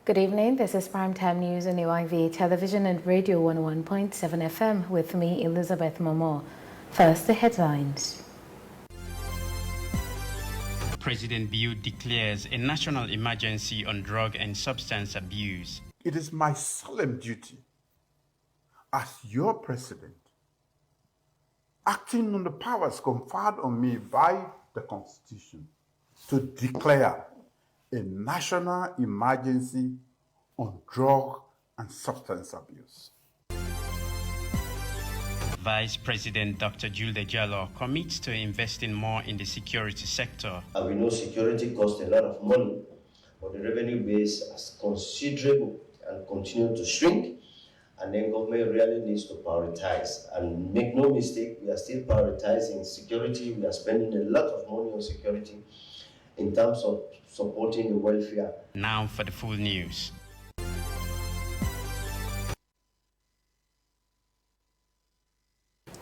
Good evening. This is Primetime News on UIV Television and Radio 101.7 FM with me, Elizabeth Momo. First, the headlines. President Bill declares a national emergency on drug and substance abuse. It is my solemn duty as your president, acting on the powers conferred on me by the Constitution, to declare a national emergency on drug and substance abuse. Vice President Dr. Julde Jallo commits to investing more in the security sector. We know security costs a lot of money, but the revenue base is considerable and continue to shrink. And then government really needs to prioritize. And make no mistake, we are still prioritizing security. We are spending a lot of money on security in terms of supporting the welfare. Now for the full news.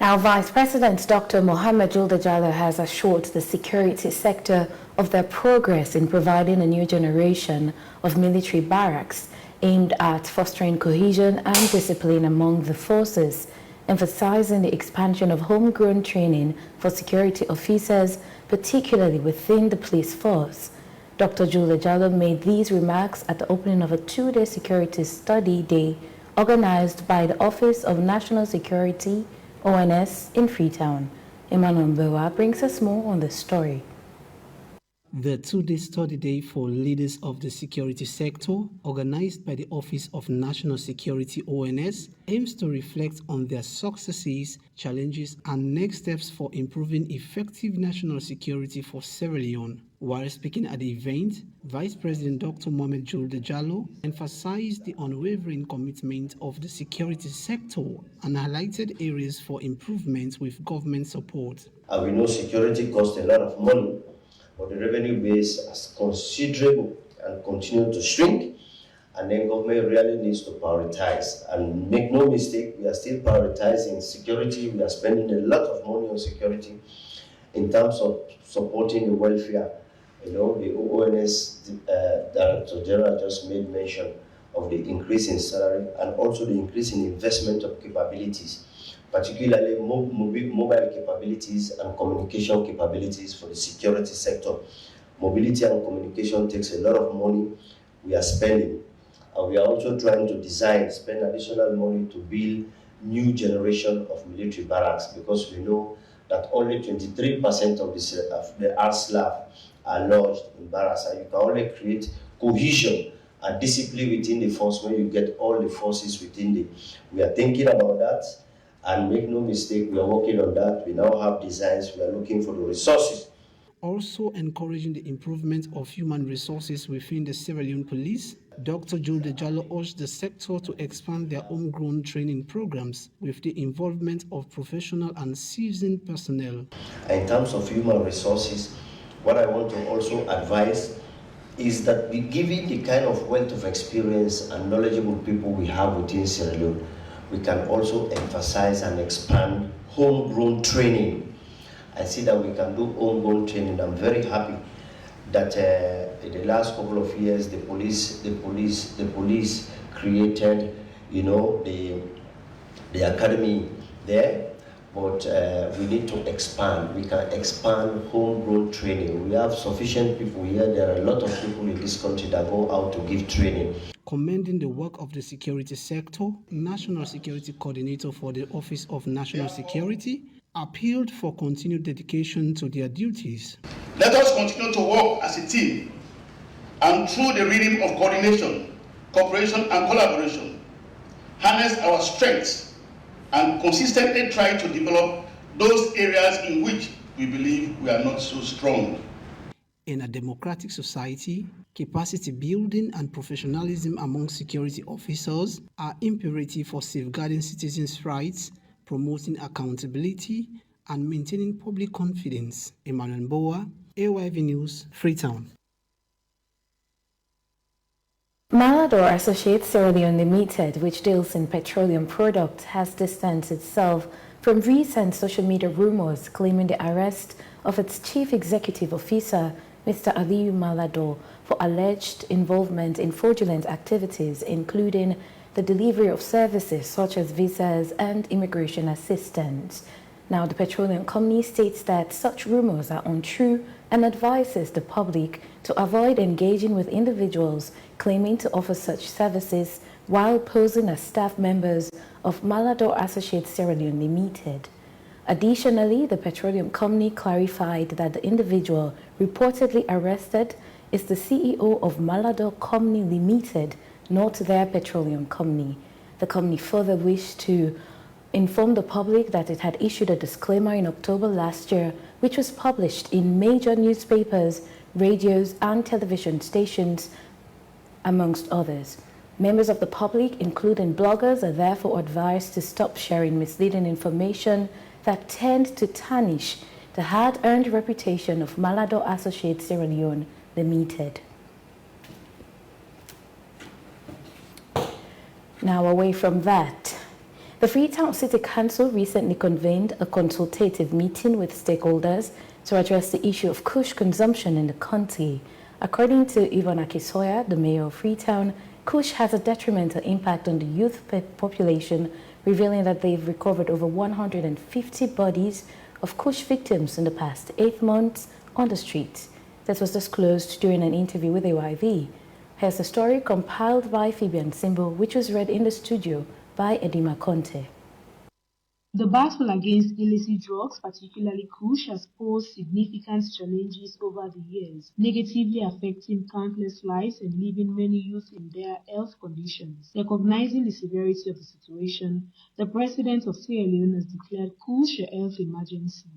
Now, Vice President Dr. Mohammed Julde Jallo has assured the security sector of their progress in providing a new generation of military barracks aimed at fostering cohesion and discipline among the forces, emphasizing the expansion of homegrown training for security officers, particularly within the police force. Dr. Julde Jallo made these remarks at the opening of a two-day security study day organized by the Office of National Security, ONS, in Freetown. Emmanuel Mbewa brings us more on this story. The two-day study day for leaders of the security sector, organized by the Office of National Security (ONS), aims to reflect on their successes, challenges, and next steps for improving effective national security for Sierra Leone. While speaking at the event, Vice President Dr. Mohammed Julde Jallo emphasized the unwavering commitment of the security sector and highlighted areas for improvement with government support. We know security costs a lot of money, but the revenue base is considerable and continue to shrink. And then government really needs to prioritize. And make no mistake, we are still prioritizing security. We are spending a lot of money on security in terms of supporting the welfare. You know, the ONS Director General just made mention of the increase in salary and also the increase in investment of capabilities, particularly mobile capabilities and communication capabilities for the security sector. Mobility and communication takes a lot of money we are spending. And we are also trying to spend additional money to build new generation of military barracks, because we know that only 23% of the RSLAF are lodged in barracks. And you can only create cohesion and discipline within the force when you get all the forces within the. We are thinking about that. And make no mistake, we are working on that. We now have designs. We are looking for the resources. Also encouraging the improvement of human resources within the Sierra Leone Police, Dr. Julde Jallo urged the sector to expand their homegrown training programs with the involvement of professional and seasoned personnel. In terms of human resources, what I want to also advise is that given the kind of wealth of experience and knowledgeable people we have within Sierra Leone, we can also emphasize and expand homegrown training. I see that we can do homegrown training. I'm very happy that in the last couple of years, the police created, you know, the academy there. But we need to expand. We can expand homegrown training. We have sufficient people here. There are a lot of people in this country that go out to give training. Commending the work of the security sector, National Security Coordinator for the Office of National Security appealed for continued dedication to their duties. Let us continue to work as a team, and through the rhythm of coordination, cooperation, and collaboration, harness our strengths and consistently try to develop those areas in which we believe we are not so strong. In a democratic society, capacity building and professionalism among security officers are imperative for safeguarding citizens' rights, promoting accountability, and maintaining public confidence. Emmanuel Mbewa, AYV News, Freetown. Malador Associates Sierra Leone Limited, which deals in petroleum products, has distanced itself from recent social media rumors claiming the arrest of its chief executive officer, Mr. Aliyu Malado, for alleged involvement in fraudulent activities, including the delivery of services such as visas and immigration assistance. Now, the petroleum company states that such rumors are untrue and advises the public to avoid engaging with individuals claiming to offer such services while posing as staff members of Malado Associates Sierra Leone Limited. Additionally, the petroleum company clarified that the individual reportedly arrested is the CEO of Malado Company Limited, not their petroleum company. The company further wished to inform the public that it had issued a disclaimer in October last year, which was published in major newspapers, radios, and television stations, amongst others. Members of the public, including bloggers, are therefore advised to stop sharing misleading information that tend to tarnish the hard-earned reputation of Malado Associates Sierra Leone Limited. Now, away from that, the Freetown City Council recently convened a consultative meeting with stakeholders to address the issue of Kush consumption in the county. According to Yvonne Akisoya, the mayor of Freetown, Kush has a detrimental impact on the youth population, revealing that they've recovered over 150 bodies of Kush victims in the past 8 months on the streets. This was disclosed during an interview with AYV. Here's a story compiled by Fabian Simbo, which was read in the studio by Edima Conte. The battle against illicit drugs, particularly Kush, has posed significant challenges over the years, negatively affecting countless lives and leaving many youth in dire health conditions. Recognizing the severity of the situation, the president of Sierra Leone has declared Kush a health emergency.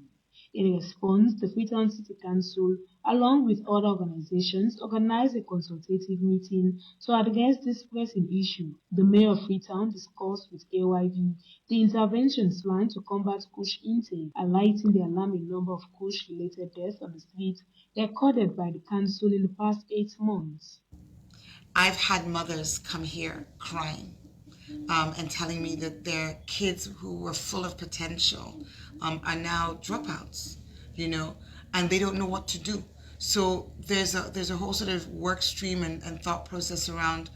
In response, the Freetown City Council, along with other organizations, organized a consultative meeting to address this pressing issue. The mayor of Freetown discussed with AYV the interventions planned to combat Kush intake, highlighting the alarming number of Kush-related deaths on the streets recorded by the council in the past 8 months. I've had mothers come here crying and telling me that their kids who were full of potential are now dropouts, and they don't know what to do. So there's a whole sort of work stream and thought process around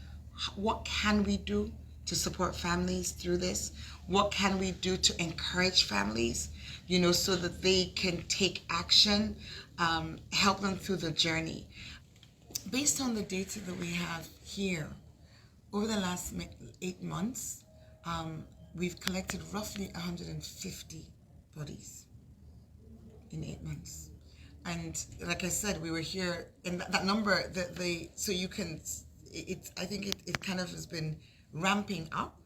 what can we do to support families through this? What can we do to encourage families, so that they can take action, help them through the journey. Based on the data that we have here, over the last 8 months, we've collected roughly 150 bodies in 8 months. And like I said, we were here, and that number, so you can, I think it kind of has been ramping up.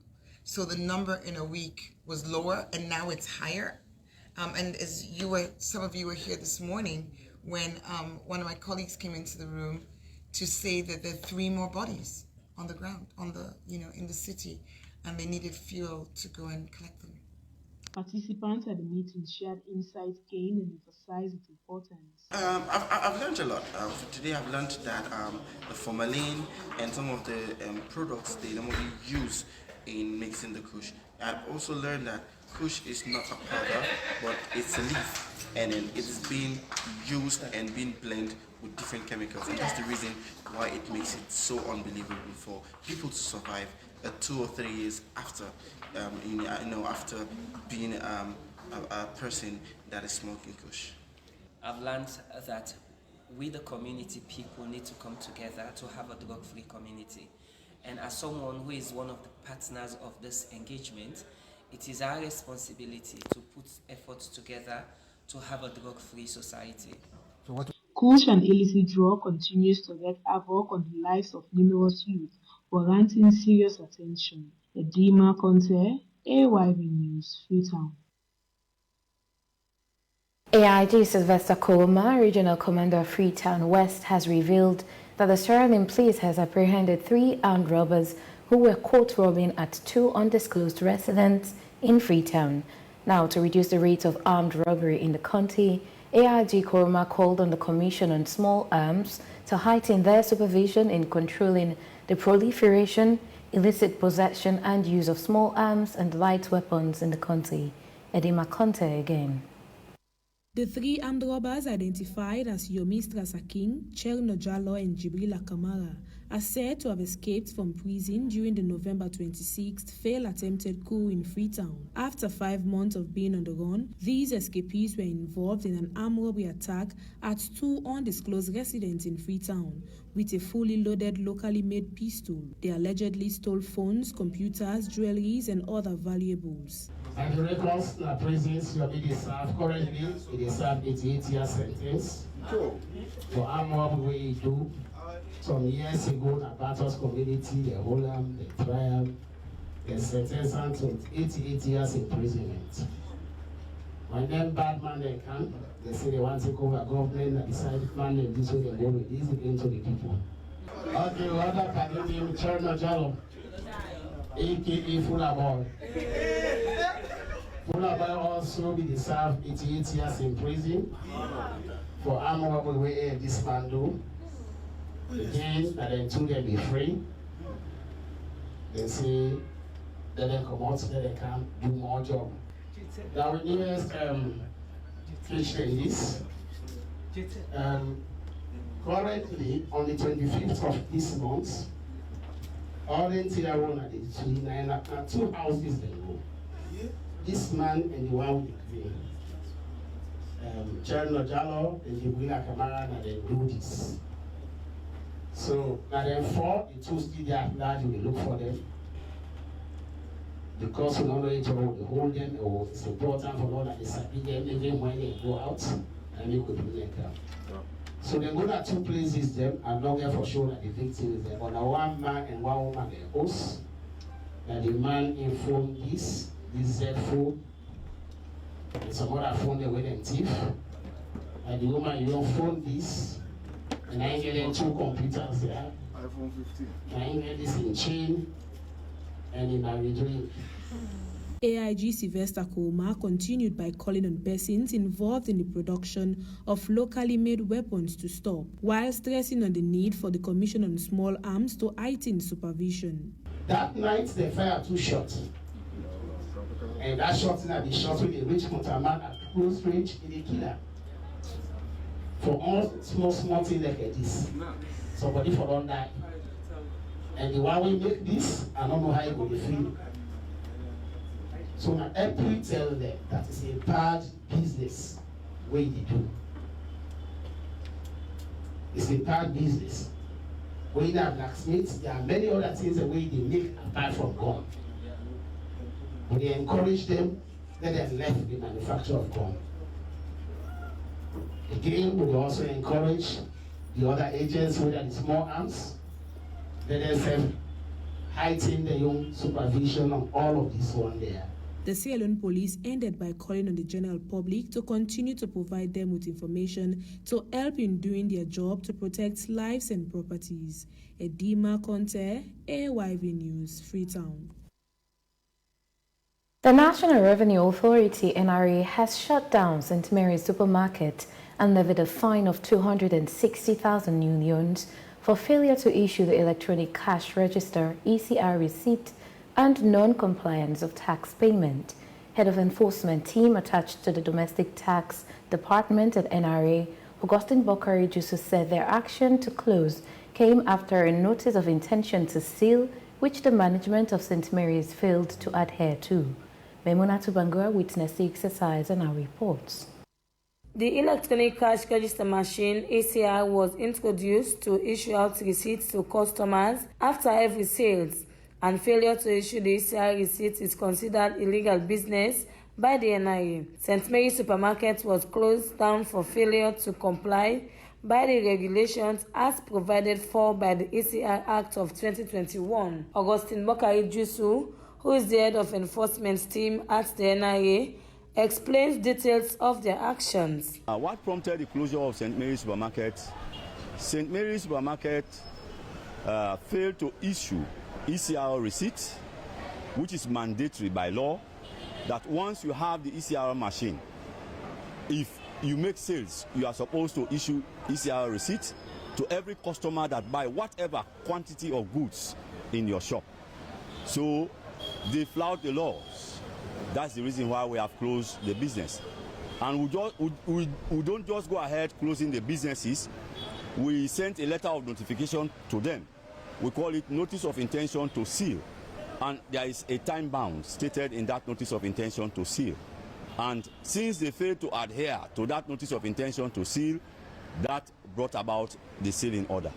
So the number in a week was lower, and now it's higher. And as some of you were here this morning, when one of my colleagues came into the room to say that there are 3 more bodies on the ground, in the city, and they needed fuel to go and collect them. Participants at the meeting shared insights gained and emphasized its importance. I've learned a lot. Today I've learned that the formalin and some of the products they normally use in mixing the Kush. I've also learned that Kush is not a powder, but it's a leaf, and it's being used and being blended with different chemicals, and that's the reason why it makes it so unbelievable for people to survive 2 or 3 years after, after being a person that is smoking Kush. I've learned that we, the community people, need to come together to have a drug-free community. And as someone who is one of the partners of this engagement, it is our responsibility to put efforts together to have a drug-free society. Kush, an illicit drug, continues to wreak havoc on the lives of numerous youth, warranting serious attention. Edima Conte, AYV News, Freetown. AIG Sylvester Koloma, Regional Commander of Freetown West, has revealed that the Sierra Leone Police has apprehended 3 armed robbers who were caught robbing at 2 undisclosed residents in Freetown. Now, to reduce the rate of armed robbery in the county, AIG Koloma called on the Commission on Small Arms to heighten their supervision in controlling the proliferation, illicit possession and use of small arms and light weapons in the county. Edima Conte again. The three armed robbers, identified as Yomistra Saking, Cherno Jallo, and Jibrila Kamara, are said to have escaped from prison during the November 26th failed attempted coup in Freetown. After 5 months of being on the run, these escapees were involved in an armed robbery attack at 2 undisclosed residents in Freetown with a fully loaded locally made pistol. They allegedly stole phones, computers, jewelries, and other valuables. And the records in the prisons will be served currently, it is served 88-year sentence for armed robbery we do. Some years ago, in the Batos community, the Holland, the trial, they sentenced them to 88 years imprisonment. When them bad man they come, they say they want to take over government and decide man they this way they go with this again to the people. Okay, what can you name Cherno Jallo, aka Fula Boy. Fula Boy also be served 88 years in prison for armed robbery this man do. Again, that then two they be free. They say that they come out, that they can do more job. Now we newest feature in this. Currently, on the 25th of this month, all in Tiaron at the 29 2 houses they go. This man and the one with the green. Cherno Jallo and Jibrila Kamara and they do this. So now then 4, the 2 still there at large, we look for them. Because we don't know each other, we hold them, or it's important for all that they sabi them even when they go out and they could do their camp. So they go to 2 places them and not there for sure that the victim is there. But now 1 man and 1 woman they host. That the man informed this Z phone, and some other phone they went and thief. And the woman you don't phone this. And I get them 2 computers there. iPhone 15. And I get this in chain and in a drink. AIG Sylvester Kouma continued by calling on persons involved in the production of locally made weapons to stop, while stressing on the need for the Commission on Small Arms to heighten supervision. That night they fired 2 shots. And that shot in the shot with a rich motorman at close range in a killer. For all small things like this. Somebody for don't die. And the one we make this, I don't know how it will feel. So now every tell them that is a bad business way they do. It's a bad business. When they have blacksmiths, there are many other things the way they make apart from gun. But they encourage them, let them left the manufacture of gun. Again, we also encourage the other agents, whether it's small arms, let them heighten their own supervision on all of this one there. The Sierra Leone police ended by calling on the general public to continue to provide them with information to help in doing their job to protect lives and properties. Edima Conte, AYV News, Freetown. The National Revenue Authority, NRA, has shut down St. Mary's Supermarket and levied a fine of 260,000 unions for failure to issue the electronic cash register, ECR receipt, and non-compliance of tax payment. Head of Enforcement Team attached to the Domestic Tax Department at NRA, Augustine Bokari Jusu, said their action to close came after a notice of intention to seal, which the management of St. Mary's failed to adhere to. Memunatu Bangura witnessed the exercise and our reports. The electronic cash register machine, ECR, was introduced to issue out receipts to customers after every sales, and failure to issue the ECR receipt is considered illegal business by the NIA. St. Mary's Supermarket was closed down for failure to comply by the regulations as provided for by the ECR Act of 2021. Augustine Bokari Jusu, who is the head of enforcement team at the NIA, explains details of their actions. What prompted the closure of St. Mary's Supermarket? St. Mary's Supermarket failed to issue ECR receipt, which is mandatory by law, that once you have the ECR machine, if you make sales, you are supposed to issue ECR receipt to every customer that buy whatever quantity of goods in your shop. So they flout the laws. That's the reason why we have closed the business. And we don't just go ahead closing the businesses. We sent a letter of notification to them. We call it notice of intention to seal. And there is a time bound stated in that notice of intention to seal. And since they failed to adhere to that notice of intention to seal, that brought about the sealing order.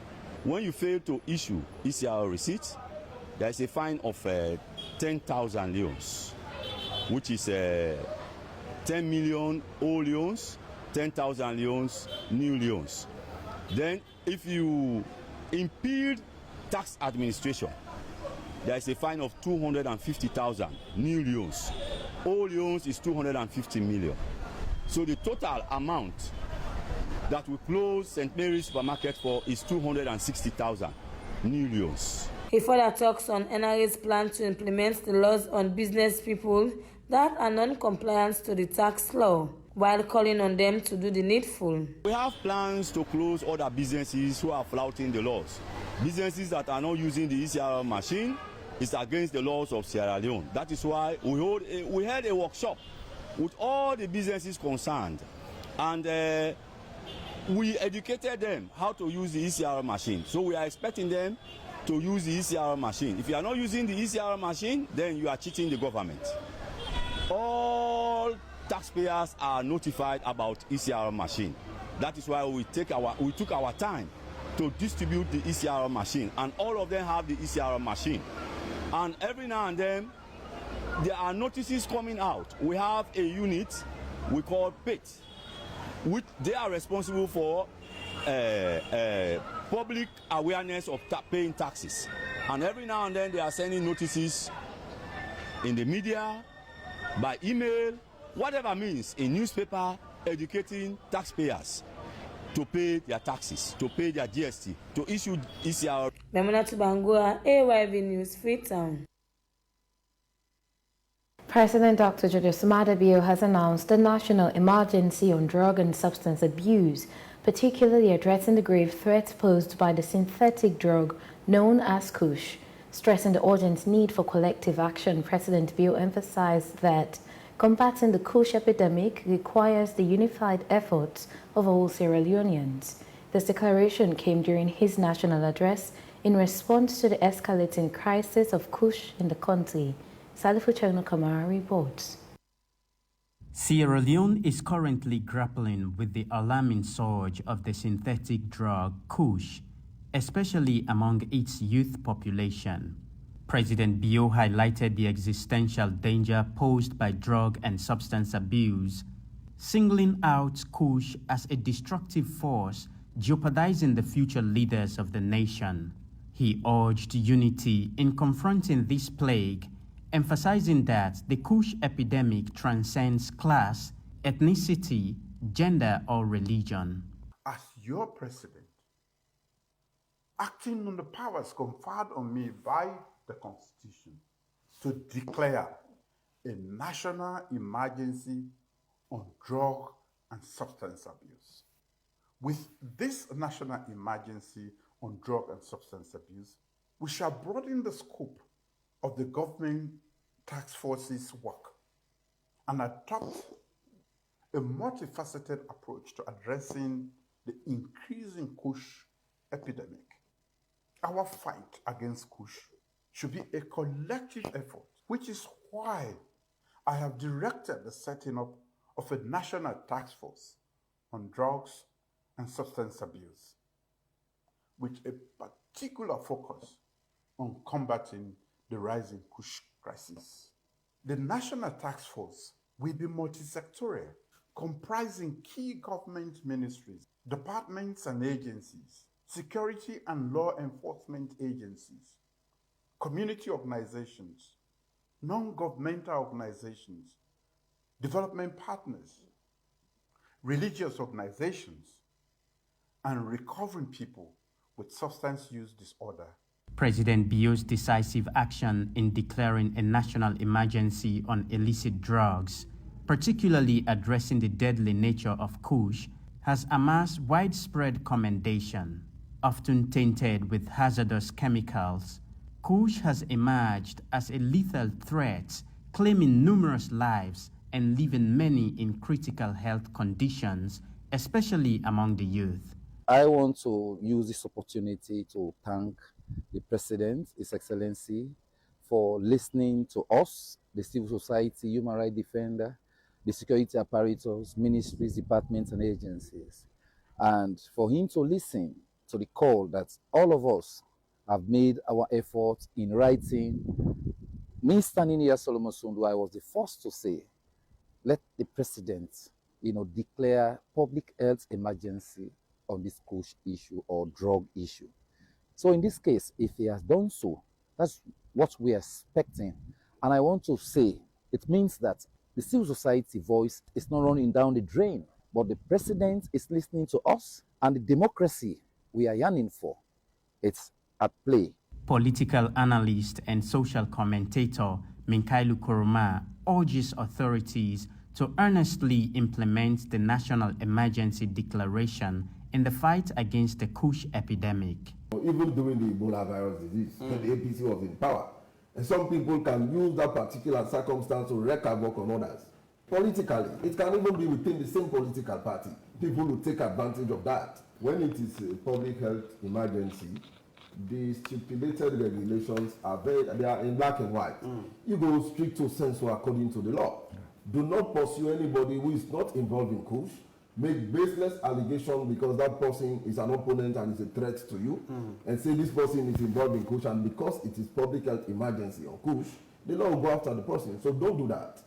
When you fail to issue ECR receipts, there is a fine of 10,000 leones, which is 10 million old leones, 10,000 leones, new leones. Then if you impede tax administration, there is a fine of 250,000 new leones. Old leones is 250 million. So the total amount that we close St. Mary's Supermarket for is 260,000 new leones. He further talks on NRA's plan to implement the laws on business people that are non-compliant to the tax law, while calling on them to do the needful. We have plans to close other businesses who are flouting the laws. Businesses that are not using the ECR machine is against the laws of Sierra Leone. That is why we held a workshop with all the businesses concerned, and we educated them how to use the ECR machine. So we are expecting them to use the ECR machine. If you are not using the ECR machine, then you are cheating the government. All taxpayers are notified about ECR machine. That is why we took our time to distribute the ECR machine, and all of them have the ECR machine. And every now and then, there are notices coming out. We have a unit we call PIT, which they are responsible for public awareness of paying taxes. And every now and then, they are sending notices in the media, by email, whatever means, in newspaper, educating taxpayers to pay their taxes, to pay their GST, to issue ECR. Memona Tubangua, AYV News, Freetown. President Dr. Julius Maada Bio has announced a national emergency on drug and substance abuse, particularly addressing the grave threat posed by the synthetic drug known as Kush. Stressing the urgent need for collective action, President Bio emphasized that combating the Kush epidemic requires the unified efforts of all Sierra Leoneans. This declaration came during his national address in response to the escalating crisis of Kush in the country. Salifuchono Kamara reports. Sierra Leone is currently grappling with the alarming surge of the synthetic drug Kush, especially among its youth population. President Bio highlighted the existential danger posed by drug and substance abuse, singling out Kush as a destructive force jeopardizing the future leaders of the nation. He urged unity in confronting this plague, emphasizing that the Kush epidemic transcends class, ethnicity, gender, or religion. As your president, acting on the powers conferred on me by the Constitution, to declare a national emergency on drug and substance abuse. With this national emergency on drug and substance abuse, we shall broaden the scope of the government task force's work and adopt a multifaceted approach to addressing the increasing Kush epidemic. Our fight against Kush should be a collective effort, which is why I have directed the setting up of a national task force on drugs and substance abuse, with a particular focus on combating the rising Kush crisis. The national task force will be multisectorial, comprising key government ministries, departments and agencies, security and law enforcement agencies, community organizations, non-governmental organizations, development partners, religious organizations, and recovering people with substance use disorder. President Bio's decisive action in declaring a national emergency on illicit drugs, particularly addressing the deadly nature of Kush, has amassed widespread commendation. Often tainted with hazardous chemicals, Kush has emerged as a lethal threat, claiming numerous lives and leaving many in critical health conditions, especially among the youth. I want to use this opportunity to thank the President, His Excellency, for listening to us, the civil society, human rights defender, the security apparatus, ministries, departments, and agencies, and for him to listen to the call that all of us have made our efforts in writing. Me standing here, Solomon Sundu, I was the first to say, let the President, declare public health emergency on this Kush issue or drug issue. So in this case, if he has done so, that's what we are expecting. And I want to say, it means that the civil society voice is not running down the drain, but the President is listening to us, and the democracy we are yearning for, it's at play. Political analyst and social commentator Minkailu Kuruma urges authorities to earnestly implement the National Emergency Declaration in the fight against the Kush epidemic. Even during the Ebola virus disease, when the APC was in power, and some people can use that particular circumstance to wreak havoc on others. Politically, it can even be within the same political party. People will take advantage of that. When it is a public health emergency, the stipulated regulations they are in black and white. You go stricto sensu according to the law. Do not pursue anybody who is not involved in Kush. Make baseless allegation because that person is an opponent and is a threat to you, and say this person is involved in Kush, and because it is public health emergency on Kush, the law will go after the person. So don't do that.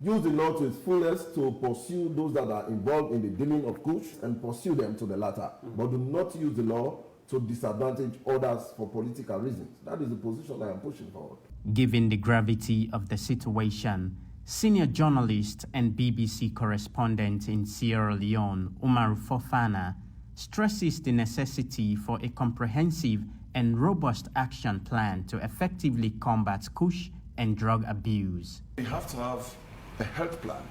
Use the law to its fullest to pursue those that are involved in the dealing of Kush and pursue them to the latter. But do not use the law to disadvantage others for political reasons. That is the position I am pushing forward. Given the gravity of the situation, senior journalist and BBC correspondent in Sierra Leone, Umaru Fofana, stresses the necessity for a comprehensive and robust action plan to effectively combat Kush and drug abuse. We have to have a health plan.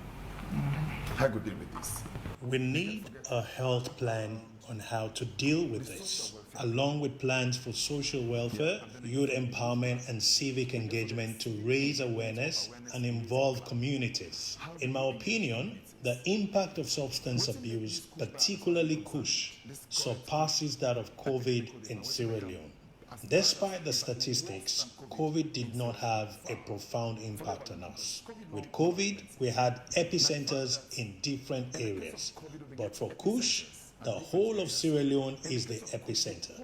How to deal with this? We need a health plan on how to deal with this, along with plans for social welfare, youth empowerment, and civic engagement to raise awareness and involve communities. In my opinion, the impact of substance abuse, particularly Kush, surpasses that of COVID in Sierra Leone. Despite the statistics, COVID did not have a profound impact on us. With COVID, we had epicenters in different areas, but for Kush, the whole of Sierra Leone is the epicenter.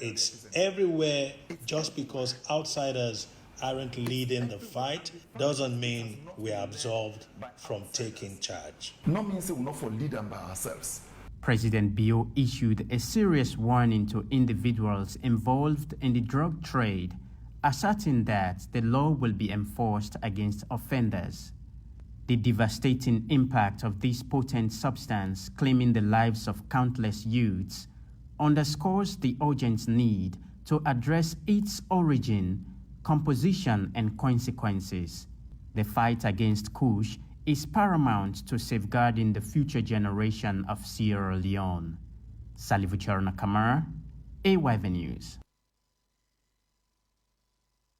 It's everywhere. Just because outsiders aren't leading the fight doesn't mean we are absolved from taking charge. No means we will not for lead them by ourselves. President Bio issued a serious warning to individuals involved in the drug trade, asserting that the law will be enforced against offenders. The devastating impact of this potent substance claiming the lives of countless youths underscores the urgent need to address its origin, composition, and consequences. The fight against Kush is paramount to safeguarding the future generation of Sierra Leone. Salivu Charna Kamara, AYV News.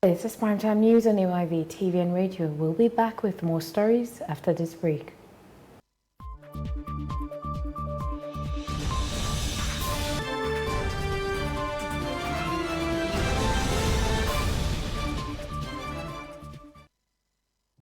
This is Primetime News on AYV TV and Radio. We'll be back with more stories after this break.